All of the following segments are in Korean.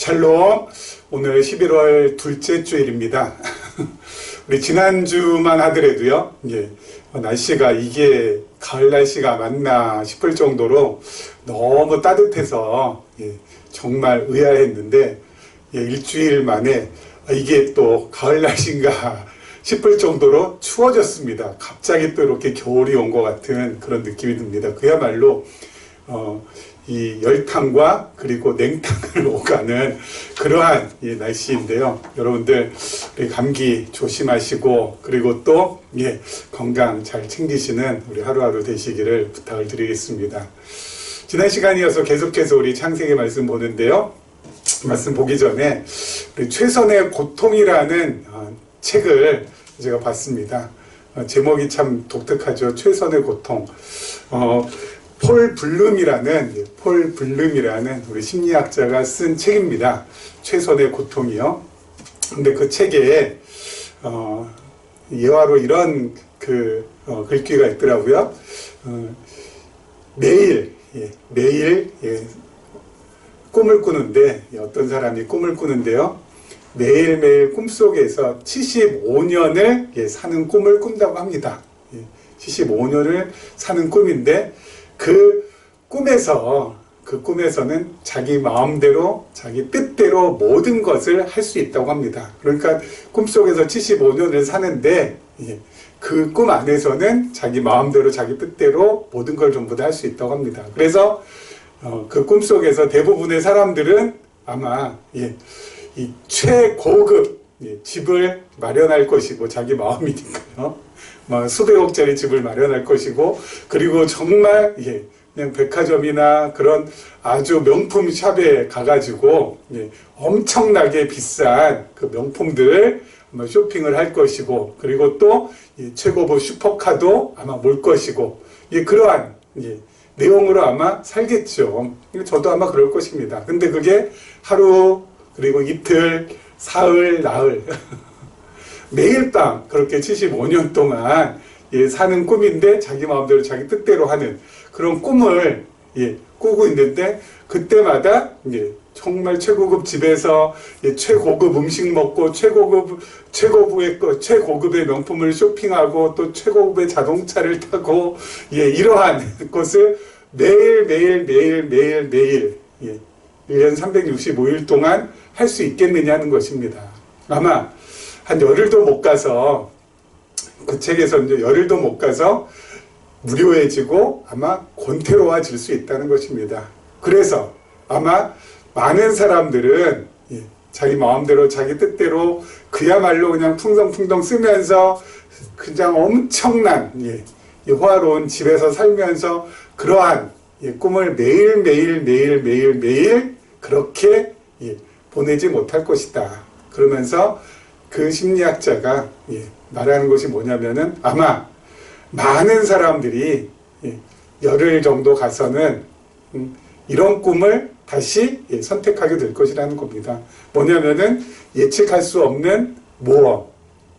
샬롬. 오늘 11월 둘째 주일입니다. 우리 지난주만 하더라도요, 날씨가 이게 가을 날씨가 맞나 싶을 정도로 너무 따뜻해서 정말 의아했는데, 일주일 만에 이게 또 가을 날씨인가 싶을 정도로 추워졌습니다. 갑자기 또 이렇게 겨울이 온 것 같은 그런 느낌이 듭니다. 그야말로 이 열탕과 그리고 냉탕을 오가는 그러한 날씨인데요. 여러분들 우리 감기 조심하시고, 그리고 또 건강 잘 챙기시는 우리 하루하루 되시기를 부탁을 드리겠습니다. 지난 시간이어서 계속해서 우리 창세기 말씀 보는데요. 말씀 보기 전에 우리 최선의 고통이라는 책을 제가 봤습니다. 제목이 참 독특하죠. 최선의 고통. 폴 블룸이라는 우리 심리학자가 쓴 책입니다. 최선의 고통이요. 근데 그 책에 예화로 이런 글귀가 있더라고요. 매일 꿈을 꾸는데, 어떤 사람이 꿈을 꾸는데요, 매일매일 꿈속에서 75년을 사는 꿈을 꾼다고 합니다. 75년을 사는 꿈인데, 그 꿈에서는 자기 마음대로, 자기 뜻대로 모든 것을 할 수 있다고 합니다. 그러니까 꿈속에서 75년을 사는데, 그 꿈 안에서는 자기 마음대로, 자기 뜻대로 모든 걸 전부 다 할 수 있다고 합니다. 그래서 그 꿈속에서 대부분의 사람들은 아마 이 최고급 집을 마련할 것이고, 자기 마음이니까요. 수백억짜리 집을 마련할 것이고, 그리고 정말 그냥 백화점이나 그런 아주 명품 샵에 가가지고 엄청나게 비싼 그 명품들을 아마 쇼핑을 할 것이고, 그리고 또 최고급 슈퍼카도 아마 몰 것이고, 그러한 내용으로 아마 살겠죠. 저도 아마 그럴 것입니다. 근데 그게 하루, 그리고 이틀, 사흘, 나흘 매일 밤 그렇게 75년 동안 사는 꿈인데, 자기 마음대로 자기 뜻대로 하는 그런 꿈을 꾸고 있는데, 그때마다 정말 최고급 집에서 최고급 음식 먹고, 최고급의 명품을 쇼핑하고, 또 최고급의 자동차를 타고, 이러한 것을 매일 1년 365일 동안 할 수 있겠느냐는 것입니다. 아마 한 열흘도 못 가서, 그 책에서 이제 열흘도 못 가서 무료해지고 아마 권태로워질 수 있다는 것입니다. 그래서 아마 많은 사람들은 자기 마음대로, 자기 뜻대로 그야말로 그냥 풍덩풍덩 쓰면서 그냥 엄청난 호화로운 집에서 살면서 그러한 꿈을 매일 그렇게 보내지 못할 것이다. 그러면서 그 심리학자가 말하는 것이 뭐냐면은, 아마 많은 사람들이 열흘 정도 가서는 이런 꿈을 다시 선택하게 될 것이라는 겁니다. 뭐냐면은 예측할 수 없는 모험,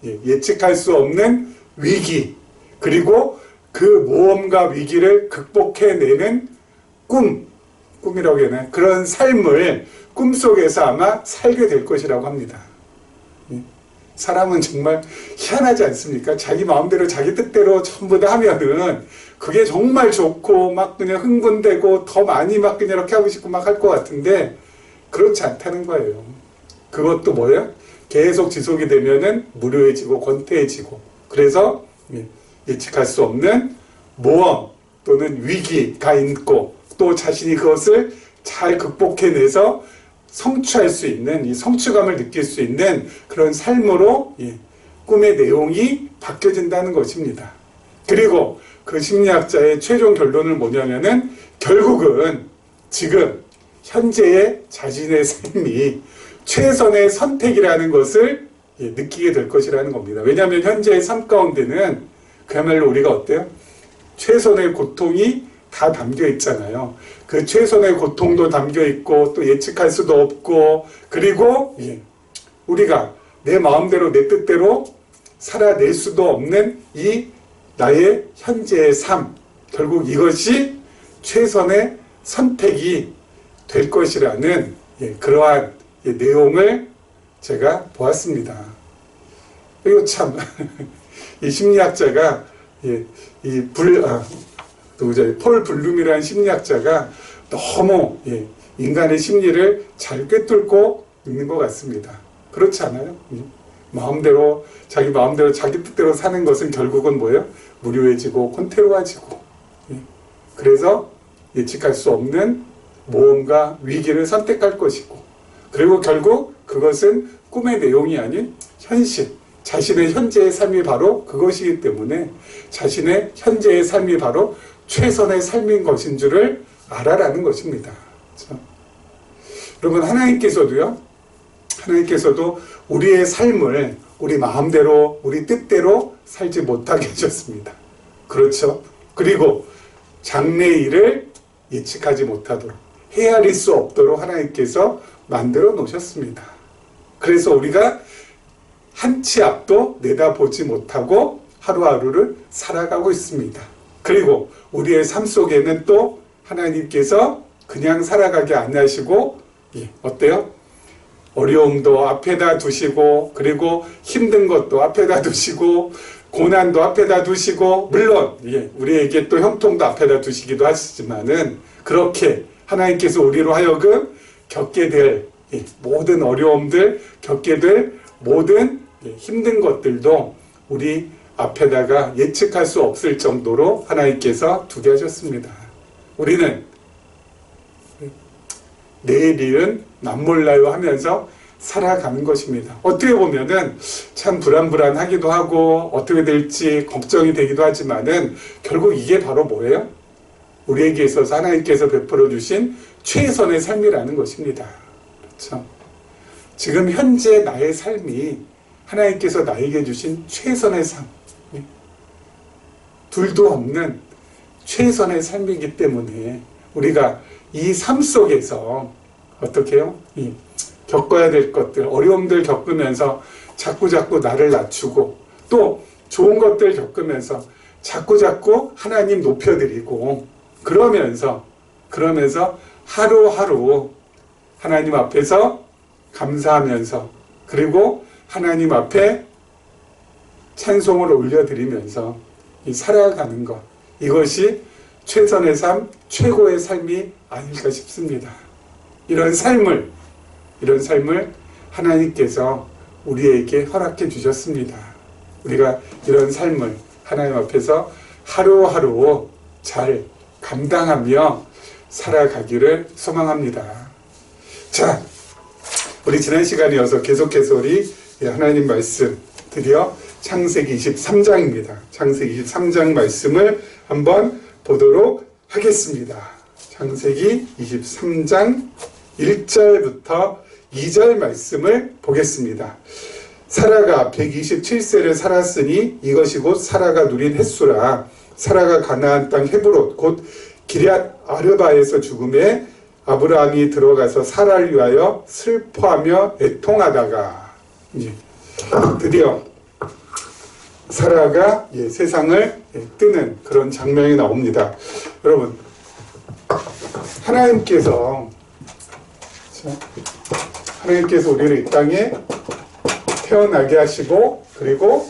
예측할 수 없는 위기, 그리고 그 모험과 위기를 극복해내는 꿈이라고 해야 하나, 그런 삶을 꿈속에서 아마 살게 될 것이라고 합니다. 사람은 정말 희한하지 않습니까? 자기 마음대로, 자기 뜻대로 전부 다 하면은 그게 정말 좋고, 막 그냥 흥분되고, 더 많이 막 그냥 이렇게 하고 싶고 막 할 것 같은데, 그렇지 않다는 거예요. 그것도 뭐예요? 계속 지속이 되면은 무료해지고, 권태해지고, 그래서 예측할 수 없는 모험 또는 위기가 있고, 또 자신이 그것을 잘 극복해내서 성취할 수 있는, 이 성취감을 느낄 수 있는 그런 삶으로 꿈의 내용이 바뀌어진다는 것입니다. 그리고 그 심리학자의 최종 결론은 뭐냐면은, 결국은 지금 현재의 자신의 삶이 최선의 선택이라는 것을 느끼게 될 것이라는 겁니다. 왜냐하면 현재의 삶 가운데는 그야말로 우리가 어때요? 최선의 고통이 다 담겨 있잖아요. 그 최선의 고통도 담겨 있고, 또 예측할 수도 없고, 그리고 우리가 내 마음대로, 내 뜻대로 살아낼 수도 없는 이 나의 현재의 삶, 결국 이것이 최선의 선택이 될 것이라는 그러한 이 내용을 제가 보았습니다. 그리고 참, 이 심리학자가, 폴 블룸이라는 심리학자가 너무, 인간의 심리를 잘 꿰뚫고 있는 것 같습니다. 그렇지 않아요? 마음대로, 자기 마음대로, 자기 뜻대로 사는 것은 결국은 뭐예요? 무료해지고, 콘테로워지고. 그래서 예측할 수 없는 모험과 위기를 선택할 것이고, 그리고 결국 그것은 꿈의 내용이 아닌 현실, 자신의 현재의 삶이 바로 그것이기 때문에 자신의 현재의 삶이 바로 최선의 삶인 것인 줄을 알아라는 것입니다. 그렇죠? 여러분, 하나님께서도 우리의 삶을 우리 마음대로, 우리 뜻대로 살지 못하게 하셨습니다. 그렇죠? 그리고 장래일을 예측하지 못하도록, 헤아릴 수 없도록 하나님께서 만들어 놓으셨습니다. 그래서 우리가 한 치 앞도 내다보지 못하고 하루하루를 살아가고 있습니다. 그리고 우리의 삶 속에는 또 하나님께서 그냥 살아가게 안 하시고, 어때요? 어려움도 앞에다 두시고, 그리고 힘든 것도 앞에다 두시고, 고난도 앞에다 두시고, 물론 우리에게 또 형통도 앞에다 두시기도 하시지만은, 그렇게 하나님께서 우리로 하여금 겪게 될 모든 어려움들, 겪게 될 모든 힘든 것들도 우리 앞에다가 예측할 수 없을 정도로 하나님께서 두게 하셨습니다. 우리는 내일 일은 남몰라요 하면서 살아가는 것입니다. 어떻게 보면은 참 불안불안하기도 하고 어떻게 될지 걱정이 되기도 하지만은 결국 이게 바로 뭐예요? 우리에게 있어서 하나님께서 베풀어 주신 최선의 삶이라는 것입니다. 그렇죠? 지금 현재 나의 삶이 하나님께서 나에게 주신 최선의 삶, 둘도 없는 최선의 삶이기 때문에 우리가 이 삶 속에서 어떻게 해요? 겪어야 될 것들, 어려움들 겪으면서 자꾸자꾸 나를 낮추고, 또 좋은 것들 겪으면서 자꾸자꾸 하나님 높여드리고, 그러면서 하루하루 하나님 앞에서 감사하면서, 그리고 하나님 앞에 찬송을 올려드리면서 살아가는 것, 이것이 최선의 삶, 최고의 삶이 아닐까 싶습니다. 이런 삶을 하나님께서 우리에게 허락해 주셨습니다. 우리가 이런 삶을 하나님 앞에서 하루하루 잘 감당하며 살아가기를 소망합니다. 자, 우리 지난 시간에 이어서 계속해서 우리 하나님 말씀, 드디어 창세기 23장입니다. 창세기 23장 말씀을 한번 보도록 하겠습니다. 창세기 23장 1절부터 2절 말씀을 보겠습니다. 사라가 127세를 살았으니 이것이 곧 사라가 누린 햇수라. 사라가 가나안 땅 헤브론 곧 기럇 아르바에서 죽음에 아브라함이 들어가서 사라를 위하여 슬퍼하며 애통하다가 드디어 사라가 세상을 뜨는 그런 장면이 나옵니다. 여러분, 하나님께서 우리를 이 땅에 태어나게 하시고, 그리고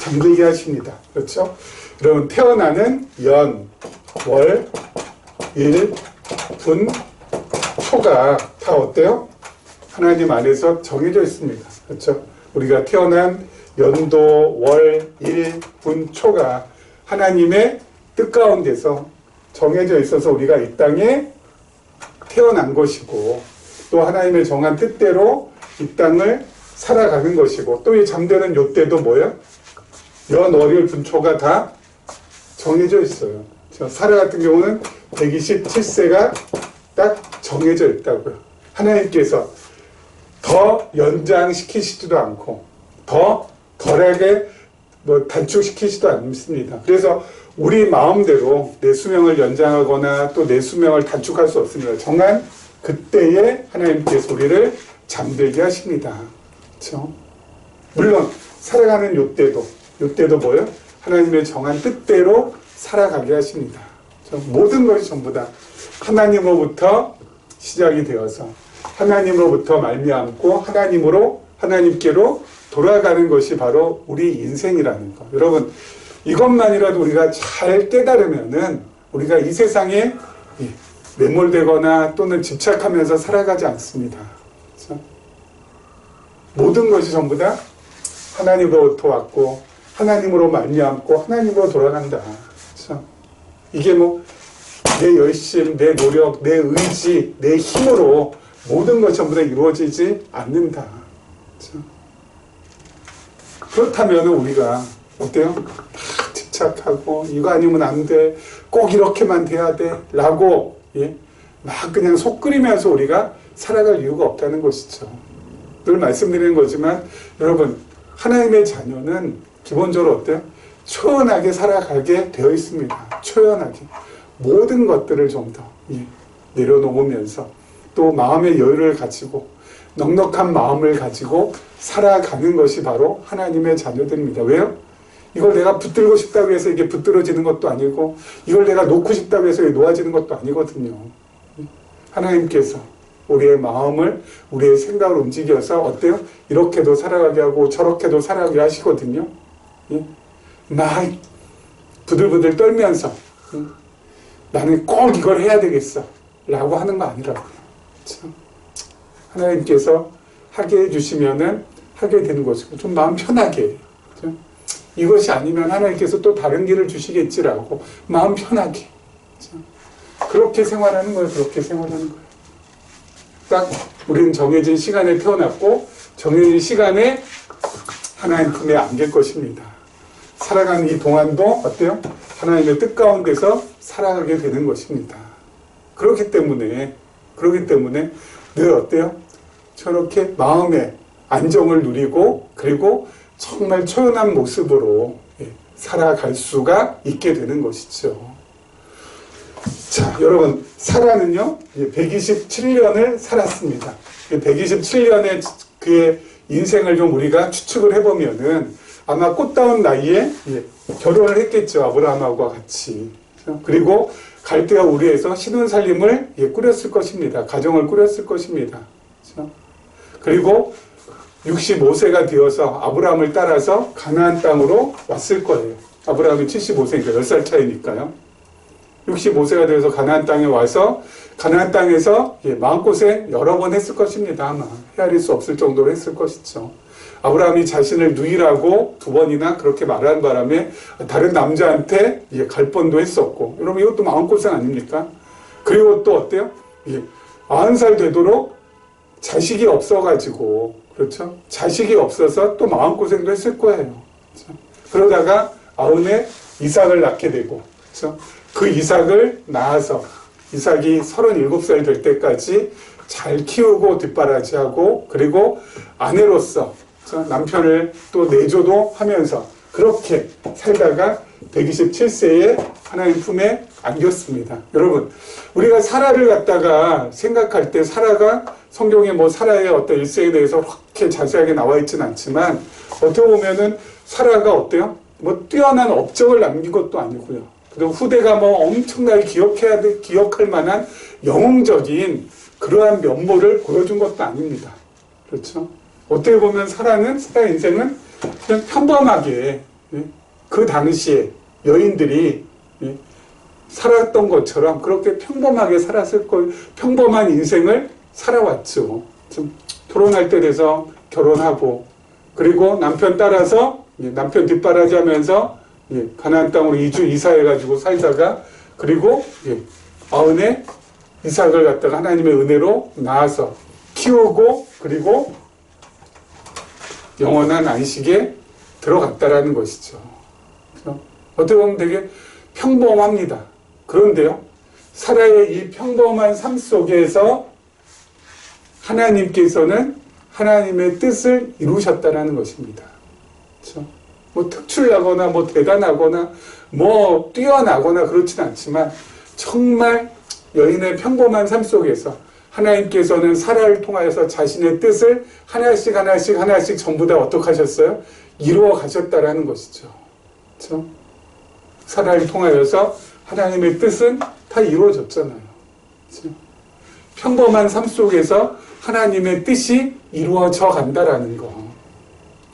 잠들게 하십니다. 그렇죠? 여러분, 태어나는 연, 월, 일, 분, 초가 다 어때요? 하나님 안에서 정해져 있습니다. 그렇죠? 우리가 태어난 연도, 월, 일, 분, 초가 하나님의 뜻 가운데서 정해져 있어서 우리가 이 땅에 태어난 것이고, 또 하나님의 정한 뜻대로 이 땅을 살아가는 것이고, 또 이 잠드는 요 때도 뭐예요? 연, 월, 일, 분, 초가 다 정해져 있어요. 사라 같은 경우는 127세가 딱 정해져 있다고요. 하나님께서 더 연장시키시지도 않고 더 덜하게 단축시키지도 않습니다. 그래서 우리 마음대로 내 수명을 연장하거나 또 내 수명을 단축할 수 없습니다. 정한 그때에 하나님께서 우리를 잠들게 하십니다. 그렇죠? 물론 살아가는 요때도 뭐예요? 하나님의 정한 뜻대로 살아가게 하십니다. 모든 것이 전부 다 하나님으로부터 시작이 되어서 하나님으로부터 말미암고 하나님께로 돌아가는 것이 바로 우리 인생이라는 것. 여러분, 이것만이라도 우리가 잘 깨달으면은 우리가 이 세상에 매몰되거나 또는 집착하면서 살아가지 않습니다. 그렇죠? 모든 것이 전부 다 하나님으로부터 왔고 하나님으로 말미암고 하나님으로 돌아간다. 그렇죠? 이게 뭐 내 열심, 내 노력, 내 의지, 내 힘으로 모든 것 전부 다 이루어지지 않는다. 그렇죠? 그렇다면 우리가 어때요? 막 집착하고 이거 아니면 안 돼, 꼭 이렇게만 돼야 돼 라고 막 그냥 속 끓이면서 우리가 살아갈 이유가 없다는 것이죠. 늘 말씀드리는 거지만 여러분, 하나님의 자녀는 기본적으로 어때요? 초연하게 살아가게 되어 있습니다. 초연하게 모든 것들을 좀 더 내려놓으면서 또 마음의 여유를 가지고 넉넉한 마음을 가지고 살아가는 것이 바로 하나님의 자녀들입니다. 왜요? 이걸 내가 붙들고 싶다고 해서 이게 붙들어지는 것도 아니고 이걸 내가 놓고 싶다고 해서 이게 놓아지는 것도 아니거든요. 하나님께서 우리의 마음을, 우리의 생각을 움직여서 어때요? 이렇게도 살아가게 하고 저렇게도 살아가게 하시거든요. 막 부들부들 떨면서 나는 꼭 이걸 해야 되겠어 라고 하는 거 아니라고요. 참. 하나님께서 하게 해주시면은 하게 되는 것이고 좀 마음 편하게, 그렇죠? 이것이 아니면 하나님께서 또 다른 길을 주시겠지라고 마음 편하게, 그렇죠? 그렇게 생활하는 거예요. 그렇게 생활하는 거예요. 딱 우리는 정해진 시간에 태어났고 정해진 시간에 하나님 품에 안길 것입니다. 살아가는 이 동안도 어때요? 하나님의 뜻 가운데서 살아가게 되는 것입니다. 그렇기 때문에 늘 어때요? 저렇게 마음의 안정을 누리고 그리고 정말 초연한 모습으로 살아갈 수가 있게 되는 것이죠. 자, 여러분, 사라는요 127년을 살았습니다. 127년의 그의 인생을 좀 우리가 추측을 해보면은 아마 꽃다운 나이에 결혼을 했겠죠. 아브라함하고 같이. 그리고 갈대아 우리에서 신혼살림을 꾸렸을 것입니다. 가정을 꾸렸을 것입니다. 그리고 65세가 되어서 아브라함을 따라서 가나안 땅으로 왔을 거예요. 아브라함이 75세니까 10살 차이니까요. 65세가 되어서 가나안 땅에 와서 가나안 땅에서 마음고생 여러 번 했을 것입니다. 아마 헤아릴 수 없을 정도로 했을 것이죠. 아브라함이 자신을 누이라고 2번이나 그렇게 말한 바람에 다른 남자한테 갈 뻔도 했었고, 여러분 이것도 마음고생 아닙니까? 그리고 또 어때요? 90살 되도록 자식이 없어가지고, 그렇죠? 자식이 없어서 또 마음고생도 했을 거예요. 그렇죠? 그러다가 90에 이삭을 낳게 되고, 그렇죠? 그 이삭을 낳아서 이삭이 37살 될 때까지 잘 키우고 뒷바라지하고, 그리고 아내로서 남편을 또 내조도 하면서 그렇게 살다가 127세에 하나님 품에 안겼습니다. 여러분, 우리가 사라를 갖다가 생각할 때 사라가 성경에 뭐 사라의 어떤 일생에 대해서 그렇게 자세하게 나와 있지는 않지만 어떻게 보면은 사라가 어때요? 뭐 뛰어난 업적을 남긴 것도 아니고요. 그리고 후대가 뭐 엄청나게 기억할 만한 영웅적인 그러한 면모를 보여준 것도 아닙니다. 그렇죠? 어떻게 보면 사라 인생은 그냥 평범하게 그 당시에 여인들이 살았던 것처럼 그렇게 평범하게 살았을 거예요. 평범한 인생을 살아왔죠. 좀 결혼할 때 돼서 결혼하고 그리고 남편 따라서 남편 뒷바라지 하면서 가나안 땅으로 이사해가지고 살다가 그리고 90에 이삭을 갖다가 하나님의 은혜로 낳아서 키우고 그리고 영원한 안식에 들어갔다라는 것이죠. 어떻게 보면 되게 평범합니다. 그런데요, 사라의 이 평범한 삶 속에서 하나님께서는 하나님의 뜻을 이루셨다라는 것입니다. 그렇죠? 뭐 특출나거나 뭐 대단하거나 뭐 뛰어나거나 그렇진 않지만 정말 여인의 평범한 삶 속에서 하나님께서는 사라를 통하여서 자신의 뜻을 하나씩 전부 다 어떻게 하셨어요? 이루어 가셨다라는 것이죠. 그렇죠? 사라를 통하여서 하나님의 뜻은 다 이루어졌잖아요. 그렇죠? 평범한 삶 속에서 하나님의 뜻이 이루어져 간다라는 거.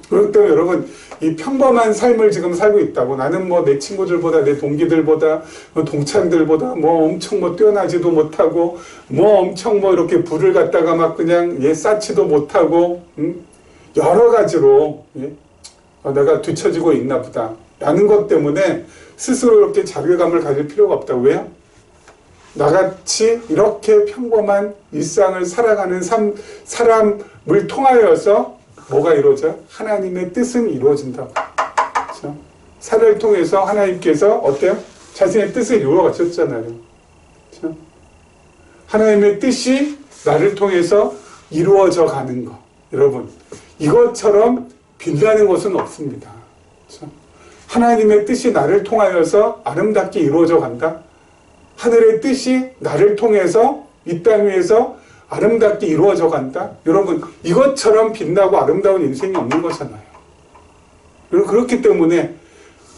그렇기 때문에 여러분, 이 평범한 삶을 지금 살고 있다고, 나는 뭐 내 친구들보다, 내 동기들보다, 뭐 동창들보다 뭐 엄청 뭐 뛰어나지도 못하고, 뭐 엄청 뭐 이렇게 불을 갖다가 막 그냥 쌓지도 못하고, 여러 가지로 내가 뒤처지고 있나 보다 라는 것 때문에 스스로 이렇게 자괴감을 가질 필요가 없다고. 왜요? 나같이 이렇게 평범한 일상을 살아가는 사람을 통하여서 뭐가 이루어져요? 하나님의 뜻은 이루어진다고. 그렇죠? 사례를 통해서 하나님께서 어때요? 자신의 뜻을 이루어 가셨잖아요. 그렇죠? 하나님의 뜻이 나를 통해서 이루어져 가는 거. 여러분, 이것처럼 빛나는 것은 없습니다. 그렇죠? 하나님의 뜻이 나를 통하여서 아름답게 이루어져 간다. 하늘의 뜻이 나를 통해서 이 땅 위에서 아름답게 이루어져 간다. 여러분, 이것처럼 빛나고 아름다운 인생이 없는 거잖아요. 그렇기 때문에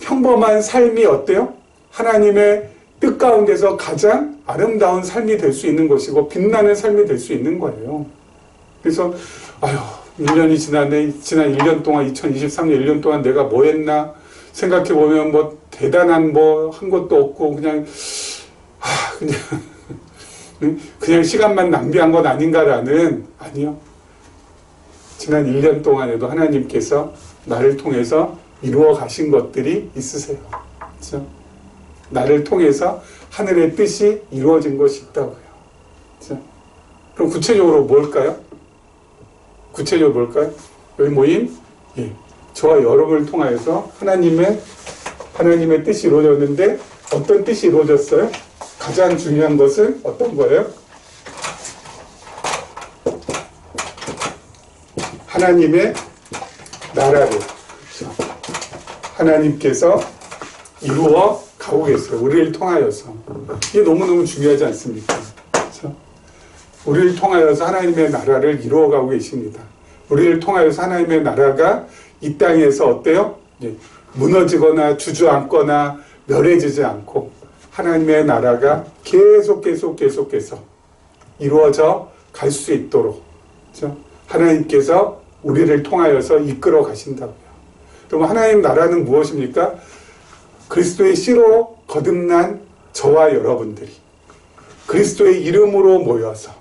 평범한 삶이 어때요? 하나님의 뜻 가운데서 가장 아름다운 삶이 될 수 있는 것이고 빛나는 삶이 될 수 있는 거예요. 그래서 1년이 지난 1년 동안 2023년 1년 동안 내가 뭐 했나 생각해 보면 뭐 대단한 뭐 한 것도 없고 그냥 시간만 낭비한 것 아닌가라는, 아니요. 지난 1년 동안에도 하나님께서 나를 통해서 이루어 가신 것들이 있으세요. 그렇죠? 나를 통해서 하늘의 뜻이 이루어진 것이 있다고요. 그렇죠? 그럼 구체적으로 뭘까요? 여기 모인 저와 여러분을 통하여서 하나님의 뜻이 이루어졌는데 어떤 뜻이 이루어졌어요? 가장 중요한 것은 어떤 거예요? 하나님의 나라를, 그렇죠? 하나님께서 이루어 가고 계세요. 우리를 통하여서. 이게 너무너무 중요하지 않습니까? 그렇죠? 우리를 통하여서 하나님의 나라를 이루어 가고 계십니다. 우리를 통하여서 하나님의 나라가 이 땅에서 어때요? 무너지거나 주저앉거나 멸해지지 않고 하나님의 나라가 계속해서 이루어져 갈 수 있도록, 그렇죠? 하나님께서 우리를 통하여서 이끌어 가신다고요. 그럼 하나님 나라는 무엇입니까? 그리스도의 씨로 거듭난 저와 여러분들이 그리스도의 이름으로 모여서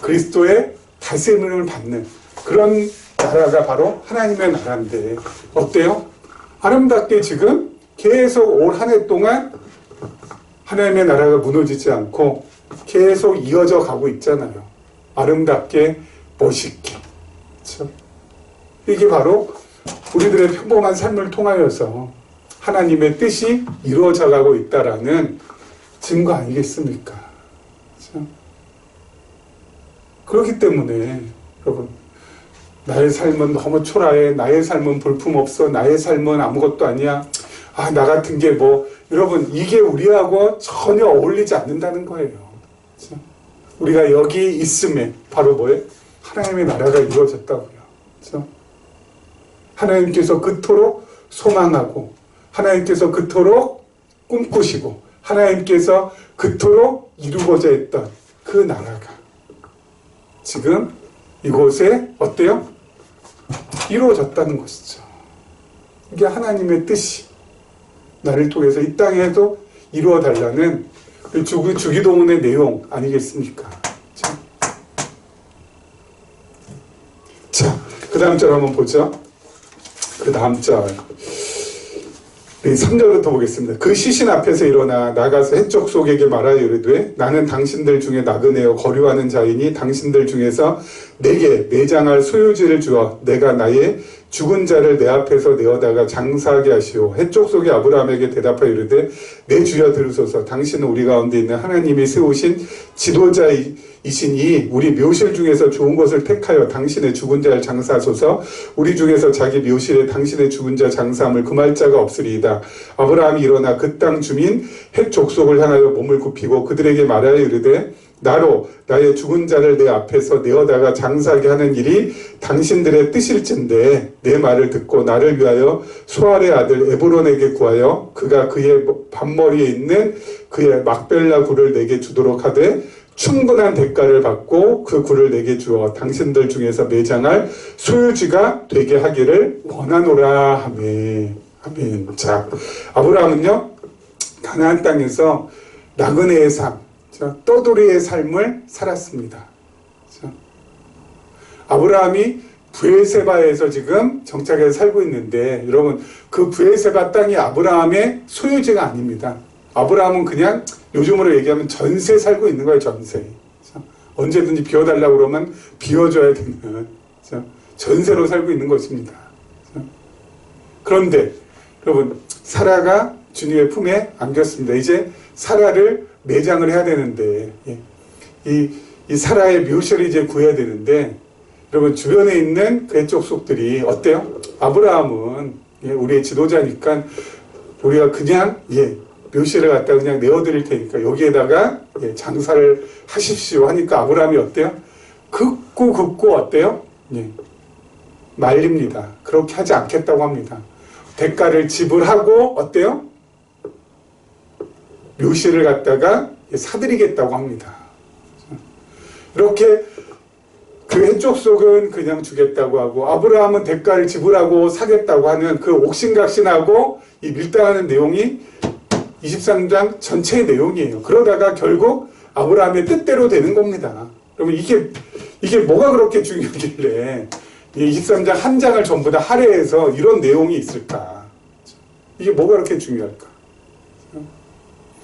그리스도의 다스림을 받는 그런 나라가 바로 하나님의 나라인데 어때요? 아름답게 지금 계속 올 한 해 동안 하나님의 나라가 무너지지 않고 계속 이어져 가고 있잖아요. 아름답게, 멋있게. 그렇죠? 이게 바로 우리들의 평범한 삶을 통하여서 하나님의 뜻이 이루어져 가고 있다라는 증거 아니겠습니까? 그렇죠? 그렇기 때문에 여러분, 나의 삶은 너무 초라해, 나의 삶은 볼품없어, 나의 삶은 아무것도 아니야, 나 같은 게 뭐, 여러분, 이게 우리하고 전혀 어울리지 않는다는 거예요. 그렇죠? 우리가 여기 있음에 바로 뭐예요? 하나님의 나라가 이루어졌다고요. 그렇죠? 하나님께서 그토록 소망하고 하나님께서 그토록 꿈꾸시고 하나님께서 그토록 이루고자 했던 그 나라가 지금 이곳에 어때요? 이루어졌다는 것이죠. 이게 하나님의 뜻이 나를 통해서 이 땅에도 이루어 달라는 주기도문의 내용 아니겠습니까? 자, 그 다음 절 한번 보죠. 그 다음 절 3절부터 보겠습니다. 그 시신 앞에서 일어나 나가서 해쪽 속에게 말하여 이르되 나는 당신들 중에 나그네요 거류하는 자이니 당신들 중에서 내게 매장할 소유지를 주어 내가 나의 죽은 자를 내 앞에서 내어다가 장사하게 하시오. 해쪽 속에 아브라함에게 대답하여 이르되 내 주여 들으소서. 당신은 우리 가운데 있는 하나님이 세우신 지도자이시니 우리 묘실 중에서 좋은 것을 택하여 당신의 죽은 자를 장사하소서. 우리 중에서 자기 묘실에 당신의 죽은 자 장사함을 금할 자가 없으리이다. 아브라함이 일어나 그 땅 주민 헷 족속을 향하여 몸을 굽히고 그들에게 말하여 이르되 나로 나의 죽은 자를 내 앞에서 내어다가 장사하게 하는 일이 당신들의 뜻일진데 내 말을 듣고 나를 위하여 수알의 아들 에브론에게 구하여 그가 그의 밭머리에 있는 그의 막벨라 굴을 내게 주도록 하되 충분한 대가를 받고 그 굴을 내게 주어 당신들 중에서 매장할 소유지가 되게 하기를 원하노라 하매. 아멘. 자, 아브라함은요 가나안 땅에서 나그네의 삶, 떠돌이의 삶을 살았습니다. 아브라함이 브엘세바에서 지금 정착해서 살고 있는데, 여러분 그 브엘세바 땅이 아브라함의 소유지가 아닙니다. 아브라함은 그냥 요즘으로 얘기하면 전세 살고 있는 거예요. 전세. 언제든지 비워달라고 그러면 비워줘야 되는 전세로 살고 있는 것입니다. 그런데 여러분 사라가 주님의 품에 안겼습니다. 이제 사라를 매장을 해야 되는데, 이 사라의 묘실을 이제 구해야 되는데, 여러분 주변에 있는 그의 족속들이 어때요? 아브라함은 우리의 지도자니까 우리가 그냥 묘실을 갖다 그냥 내어드릴 테니까 여기에다가 장사를 하십시오 하니까 아브라함이 어때요? 긋고 어때요? 말립니다. 그렇게 하지 않겠다고 합니다. 대가를 지불하고 어때요? 묘실을 갖다가 사드리겠다고 합니다. 이렇게 그 해족속은 그냥 주겠다고 하고 아브라함은 대가를 지불하고 사겠다고 하는 그 옥신각신하고 이 밀당하는 내용이 23장 전체의 내용이에요. 그러다가 결국 아브라함의 뜻대로 되는 겁니다. 그러면 이게 뭐가 그렇게 중요하길래 23장 한 장을 전부 다 할애해서 이런 내용이 있을까? 이게 뭐가 그렇게 중요할까?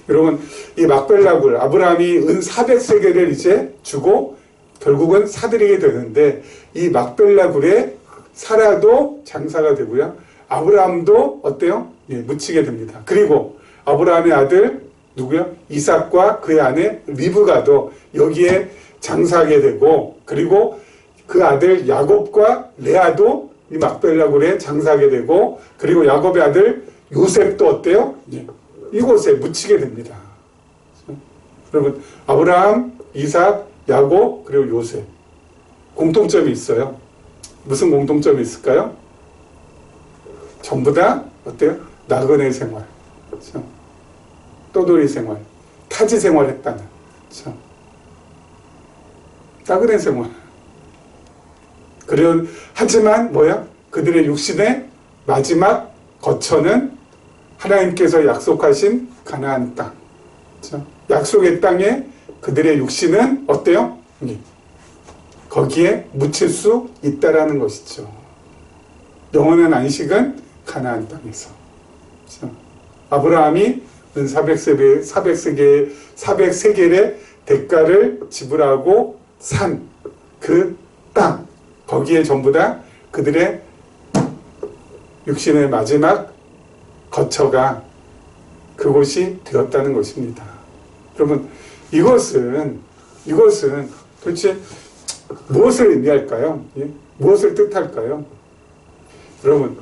여러분 이 막벨라굴 아브라함이 은 400세겔을 이제 주고 결국은 사드리게 되는데, 이 막벨라굴에 사라도 장사가 되고요. 아브라함도 어때요? 묻히게 됩니다. 그리고 아브라함의 아들 누구요? 이삭과 그의 아내 리브가도 여기에 장사하게 되고, 그리고 그 아들 야곱과 레아도 이 막벨라굴에 장사하게 되고, 그리고 야곱의 아들 요셉도 어때요? 이곳에 묻히게 됩니다. 여러분 아브라함, 이삭, 야곱, 그리고 요셉 공통점이 있어요. 무슨 공통점이 있을까요? 전부 다 어때요? 나그네 생활, 그렇죠? 떠돌이 생활, 타지 생활했다는, 그렇죠? 나그네 생활. 하지만 뭐야? 그들의 육신의 마지막 거처는 하나님께서 약속하신 가나안 땅, 그렇죠? 약속의 땅에 그들의 육신은 어때요? 거기에 묻힐 수 있다라는 것이죠. 영원한 안식은 가나안 땅에서. 그렇죠? 아브라함이 400세겔의 대가를 지불하고 산 그 땅, 거기에 전부 다 그들의 육신의 마지막 거처가 그곳이 되었다는 것입니다. 여러분 이것은 도대체 무엇을 의미할까요? 무엇을 뜻할까요? 여러분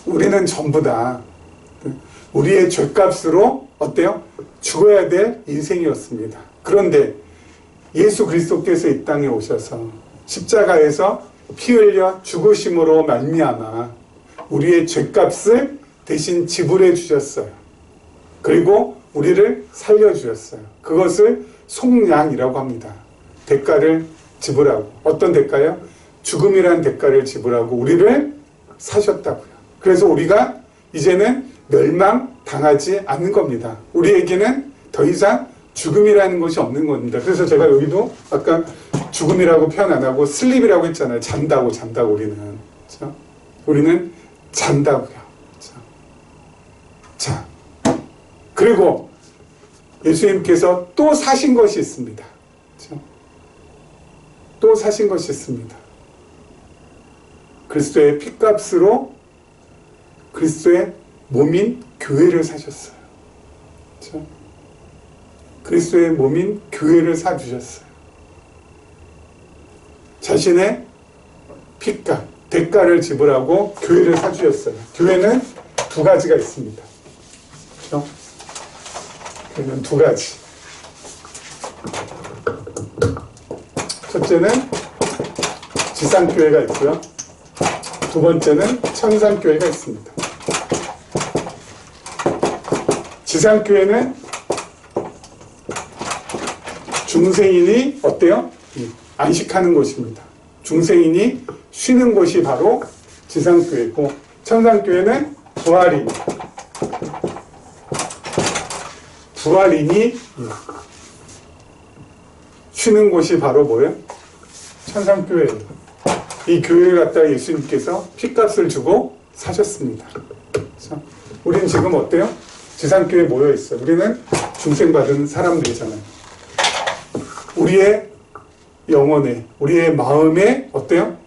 우리는 전부 다 우리의 죄값으로 어때요? 죽어야 될 인생이었습니다. 그런데 예수 그리스도께서 이 땅에 오셔서 십자가에서 피 흘려 죽으심으로 말미암아 우리의 죄값을 대신 지불해 주셨어요. 그리고 우리를 살려주셨어요. 그것을 속량이라고 합니다. 대가를 지불하고. 어떤 대가요? 죽음이란 대가를 지불하고 우리를 사셨다고요. 그래서 우리가 이제는 멸망당하지 않는 겁니다. 우리에게는 더 이상 죽음이라는 것이 없는 겁니다. 그래서 제가 여기도 아까 죽음이라고 표현 안 하고 슬립이라고 했잖아요. 잔다고 우리는. 그렇죠? 우리는 잔다고요. 그렇죠? 자, 그리고 예수님께서 또 사신 것이 있습니다. 그렇죠? 또 사신 것이 있습니다. 그리스도의 피값으로 그리스도의 몸인 교회를 사셨어요. 그렇죠? 그리스도의 몸인 교회를 사주셨어요. 자신의 피값, 대가를 지불하고 교회를 사주셨어요. 교회는 두 가지가 있습니다. 그렇죠? 교회는 두 가지. 첫째는 지상교회가 있고요. 두 번째는 천상교회가 있습니다. 지상교회는 중생인이 어때요? 안식하는 곳입니다. 중생인이 쉬는 곳이 바로 지상교회고, 천상교회는 부활인이 쉬는 곳이 바로 뭐예요? 천상교회예요. 이 교회를 갖다가 예수님께서 핏값을 주고 사셨습니다. 그렇죠? 우리는 지금 어때요? 지상교회에 모여 있어요. 우리는 중생받은 사람들이잖아요. 우리의 영혼에, 우리의 마음에 어때요?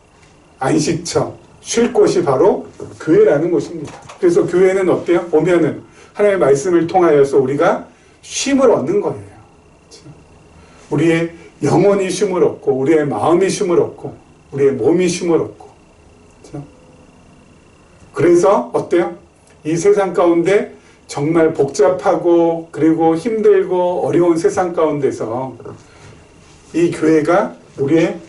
안식처, 쉴 곳이 바로 교회라는 곳입니다. 그래서 교회는 어때요? 오면은 하나님의 말씀을 통하여서 우리가 쉼을 얻는 거예요. 그렇죠? 우리의 영혼이 쉼을 얻고, 우리의 마음이 쉼을 얻고, 우리의 몸이 쉼을 얻고. 그렇죠? 그래서 어때요? 이 세상 가운데 정말 복잡하고 그리고 힘들고 어려운 세상 가운데서 이 교회가 우리의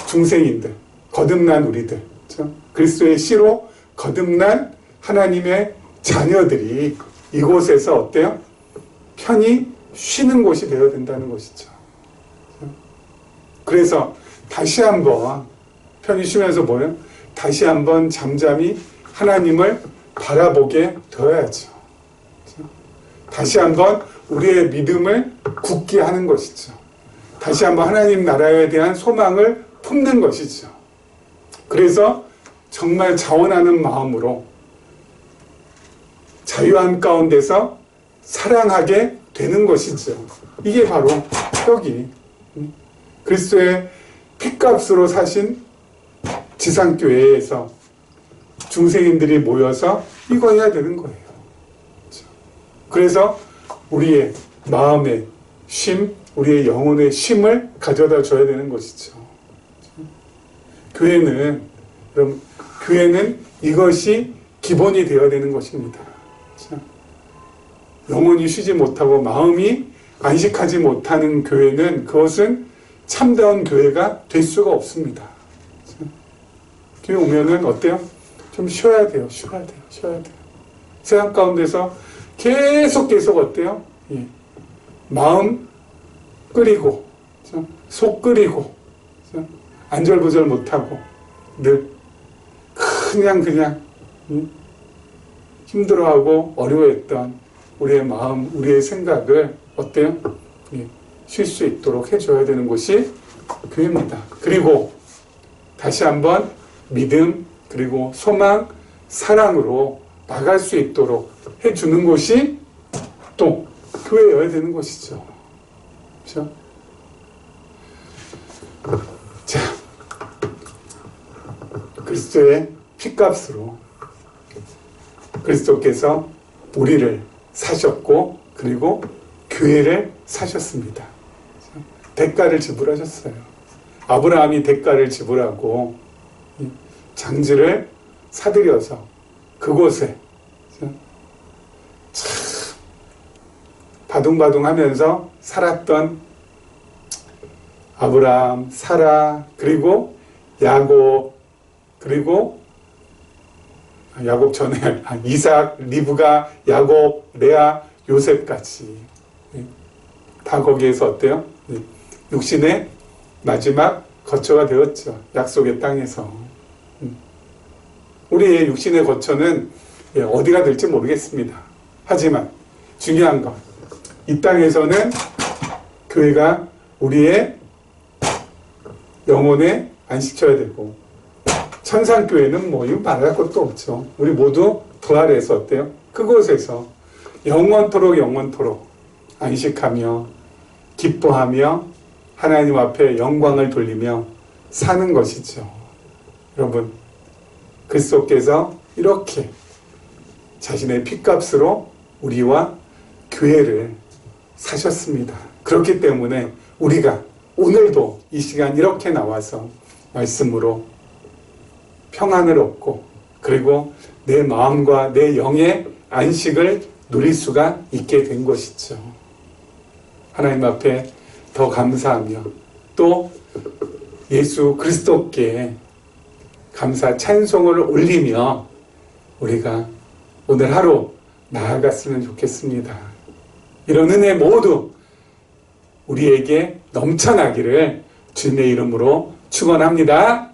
중생인들, 거듭난 우리들, 그렇죠? 그리스도의 씨로 거듭난 하나님의 자녀들이 이곳에서 어때요? 편히 쉬는 곳이 되어야 된다는 것이죠. 그래서 다시 한번 편히 쉬면서 뭐예요? 다시 한번 잠잠히 하나님을 바라보게 되어야죠. 다시 한번 우리의 믿음을 굳게 하는 것이죠. 다시 한번 하나님 나라에 대한 소망을 품는 것이죠. 그래서 정말 자원하는 마음으로 자유함 가운데서 사랑하게 되는 것이죠. 이게 바로 여기 그리스도의 핏값으로 사신 지상교회에서 중생인들이 모여서 이거 해야 되는 거예요. 그래서 우리의 마음의 쉼, 우리의 영혼의 쉼을 가져다 줘야 되는 것이죠. 교회는 이것이 기본이 되어야 되는 것입니다. 영혼이 쉬지 못하고 마음이 안식하지 못하는 교회는 그것은 참다운 교회가 될 수가 없습니다. 교회 오면은 어때요? 좀 쉬어야 돼요. 쉬어야 돼요. 세상 가운데서 계속 어때요? 예. 마음 끓이고, 속 끓이고, 안절부절 못하고, 늘 그냥 힘들어하고 어려워했던 우리의 마음, 우리의 생각을 어때요? 예. 쉴 수 있도록 해줘야 되는 곳이 교회입니다. 그리고 다시 한번 믿음, 그리고 소망, 사랑으로 나갈 수 있도록 해주는 곳이 또 교회여야 되는 것이죠. 그렇죠? 자, 그리스도의 핏값으로 그리스도께서 우리를 사셨고 그리고 교회를 사셨습니다. 대가를 지불하셨어요. 아브라함이 대가를 지불하고 장지를 사들여서 그곳에 참 바둥바둥하면서 살았던 아브라함, 사라, 그리고 야곱, 그리고 야곱 전에 이삭, 리브가, 야곱, 레아, 요셉까지 다 거기에서 어때요? 육신의 마지막 거처가 되었죠. 약속의 땅에서. 우리의 육신의 거처는 어디가 될지 모르겠습니다. 하지만 중요한 건 이 땅에서는 교회가 우리의 영혼에 안식처야 되고, 천상교회는 뭐 이거 말할 것도 없죠. 우리 모두 부활해서 어때요? 그곳에서 영원토록 안식하며 기뻐하며 하나님 앞에 영광을 돌리며 사는 것이죠. 여러분, 그리스도께서 이렇게 자신의 핏값으로 우리와 교회를 사셨습니다. 그렇기 때문에 우리가 오늘도 이 시간 이렇게 나와서 말씀으로 평안을 얻고 그리고 내 마음과 내 영의 안식을 누릴 수가 있게 된 것이죠. 하나님 앞에 더 감사하며 또 예수 그리스도께 감사 찬송을 올리며 우리가 오늘 하루 나아갔으면 좋겠습니다. 이런 은혜 모두 우리에게 넘쳐나기를 주님의 이름으로 축원합니다.